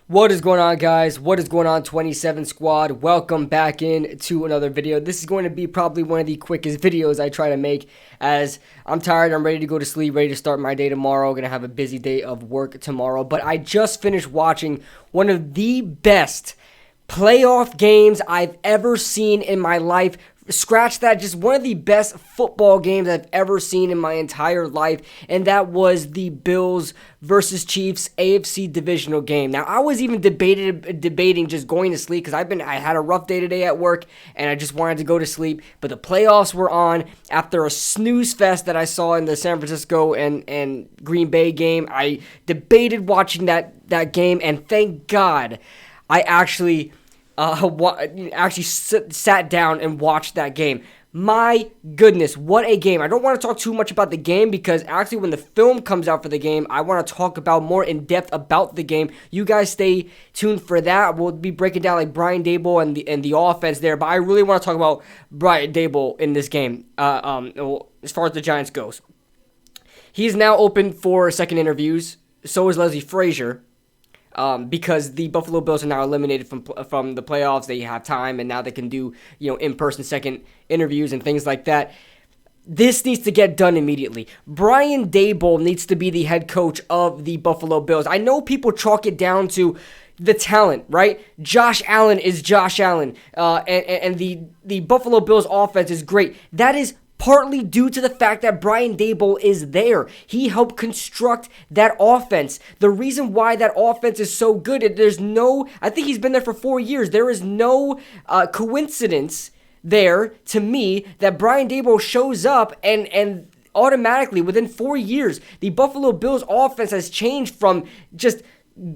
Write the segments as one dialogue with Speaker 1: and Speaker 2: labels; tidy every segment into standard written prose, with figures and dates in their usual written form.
Speaker 1: What is going on, guys? What is going on, 27 Squad? Welcome back in to another video. This is going to be probably one of the quickest videos I try to make, as I'm tired. I'm ready to go to sleep, ready to start my day tomorrow. Gonna have a busy day of work tomorrow. But I just finished watching one of the best playoff games I've ever seen in my life. Scratch that, just one of the best football games I've ever seen in my entire life, and that was the Bills versus Chiefs AFC divisional game. Now, I was even debating just going to sleep because I had a rough day today at work, and I just wanted to go to sleep, but the playoffs were on after a snooze fest that I saw in the San Francisco and Green Bay game. I debated watching that game, and thank God I actually sat down and watched that game. My goodness, what a game. I don't want to talk too much about the game because actually when the film comes out for the game, I want to talk about more in depth about the game. You guys stay tuned for that. We'll be breaking down like Brian Daboll and the offense there, but I really want to talk about Brian Daboll in this game as far as the Giants goes. He's now open for second interviews. So is Leslie Frazier. Because the Buffalo Bills are now eliminated from the playoffs. They have time, and now they can do in-person second interviews and things like that. This needs to get done immediately. Brian Daboll needs to be the head coach of the Buffalo Bills. I know people chalk it down to the talent, right? Josh Allen is Josh Allen, and the Buffalo Bills offense is great. That is partly due to the fact that Brian Daboll is there. He helped construct that offense. The reason why that offense is so good, I think he's been there for 4 years. There is no coincidence there, to me, that Brian Daboll shows up and automatically, within 4 years, the Buffalo Bills offense has changed from just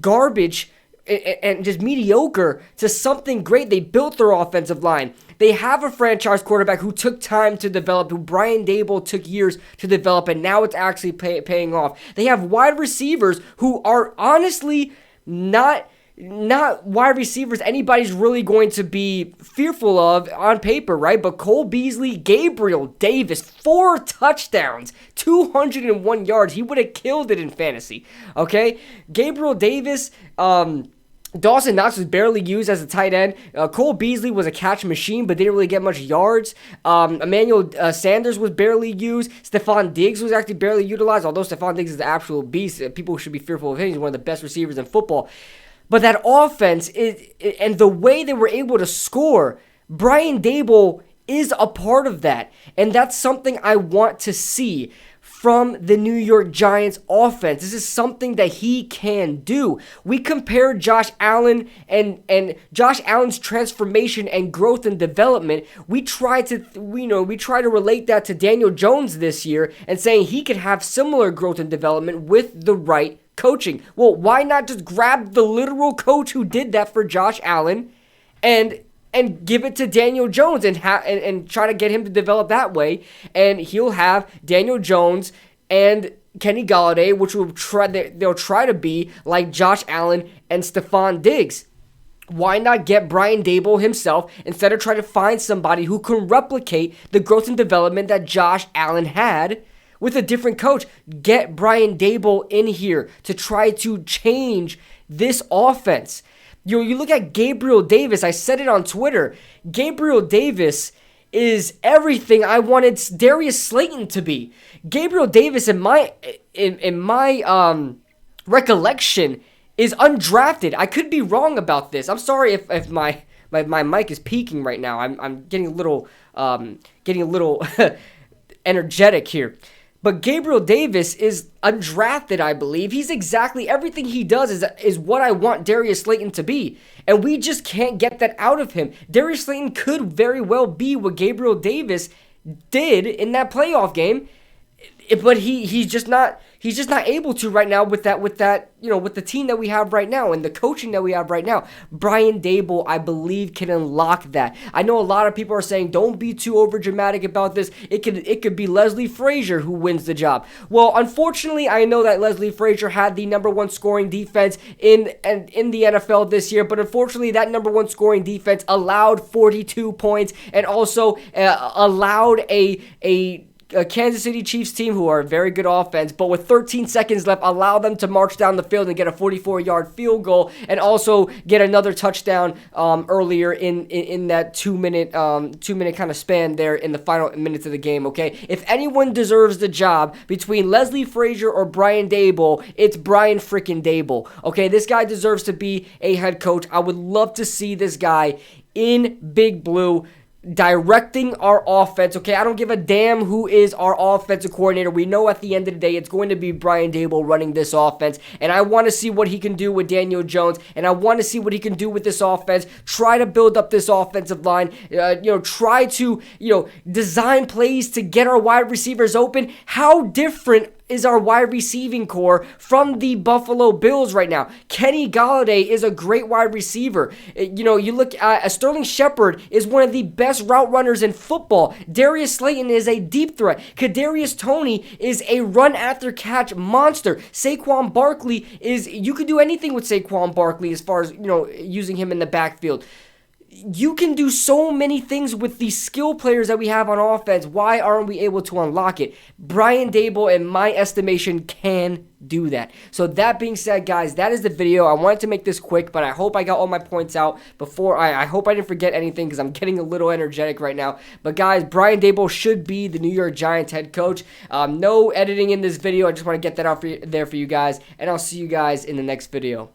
Speaker 1: garbage and just mediocre to something great. They built their offensive line. They have a franchise quarterback who took time to develop, who Brian Daboll took years to develop, and now it's actually paying off. They have wide receivers who are honestly not wide receivers anybody's really going to be fearful of on paper, right? But Cole Beasley, Gabriel Davis, 4 touchdowns, 201 yards. He would have killed it in fantasy, okay? Gabriel Davis, Dawson Knox was barely used as a tight end. Cole Beasley was a catch machine, but didn't really get much yards. Emmanuel Sanders was barely used. Stephon Diggs was actually barely utilized, although Stephon Diggs is the actual beast. People should be fearful of him. He's one of the best receivers in football. But that offense, and the way they were able to score, Brian Daboll is a part of that. And that's something I want to see from the New York Giants offense. This is something that he can do. We compared Josh Allen and Josh Allen's transformation and growth and development. We try to relate that to Daniel Jones this year and saying he could have similar growth and development with the right coaching. Well, why not just grab the literal coach who did that for Josh Allen and give it to Daniel Jones and try to get him to develop that way, and he'll have Daniel Jones and Kenny Golladay, which they'll try to be like Josh Allen and Stephon Diggs. Why not get Brian Daboll himself instead of trying to find somebody who can replicate the growth and development that Josh Allen had with a different coach? Get Brian Daboll in here to try to change this offense. You look at Gabriel Davis. I said it on Twitter. Gabriel Davis is everything I wanted Darius Slayton to be. Gabriel Davis, in my recollection, is undrafted. I could be wrong about this. I'm sorry if my mic is peaking right now. I'm getting a little energetic here. But Gabriel Davis is undrafted, I believe. He's exactly everything he does is what I want Darius Slayton to be. And we just can't get that out of him. Darius Slayton could very well be what Gabriel Davis did in that playoff game. But he's just not able to right now with the team that we have right now and the coaching that we have right now. Brian Daboll, I believe, can unlock that. I know a lot of people are saying don't be too overdramatic about this. It could be Leslie Frazier who wins the job. Well, unfortunately, I know that Leslie Frazier had the number 1 scoring defense in the NFL this year, but unfortunately, that number 1 scoring defense allowed 42 points and also allowed a Kansas City Chiefs team, who are a very good offense, but with 13 seconds left, allow them to march down the field and get a 44-yard field goal, and also get another touchdown earlier in that 2-minute kind of span there in the final minutes of the game. Okay, if anyone deserves the job between Leslie Frazier or Brian Daboll, it's Brian freaking Daboll. Okay, this guy deserves to be a head coach. I would love to see this guy in Big Blue directing our offense. Okay, I don't give a damn who is our offensive coordinator. We know at the end of the day it's going to be Brian Daboll running this offense, and I want to see what he can do with Daniel Jones, and I want to see what he can do with this offense. Try to build up this offensive line. Try to design plays to get our wide receivers open. How different is our wide receiving core from the Buffalo Bills right now? Kenny Golladay is a great wide receiver. You look at Sterling Shepard is one of the best route runners in football. Darius Slayton is a deep threat. Kadarius Toney is a run after catch monster. Saquon Barkley you could do anything with Saquon Barkley as far as using him in the backfield. You can do so many things with the skill players that we have on offense. Why aren't we able to unlock it? Brian Daboll, in my estimation, can do that. So that being said, guys, that is the video. I wanted to make this quick, but I hope I got all my points out before I hope I didn't forget anything, because I'm getting a little energetic right now. But guys, Brian Daboll should be the New York Giants head coach. No editing in this video. I just want to get that out there for you guys, and I'll see you guys in the next video.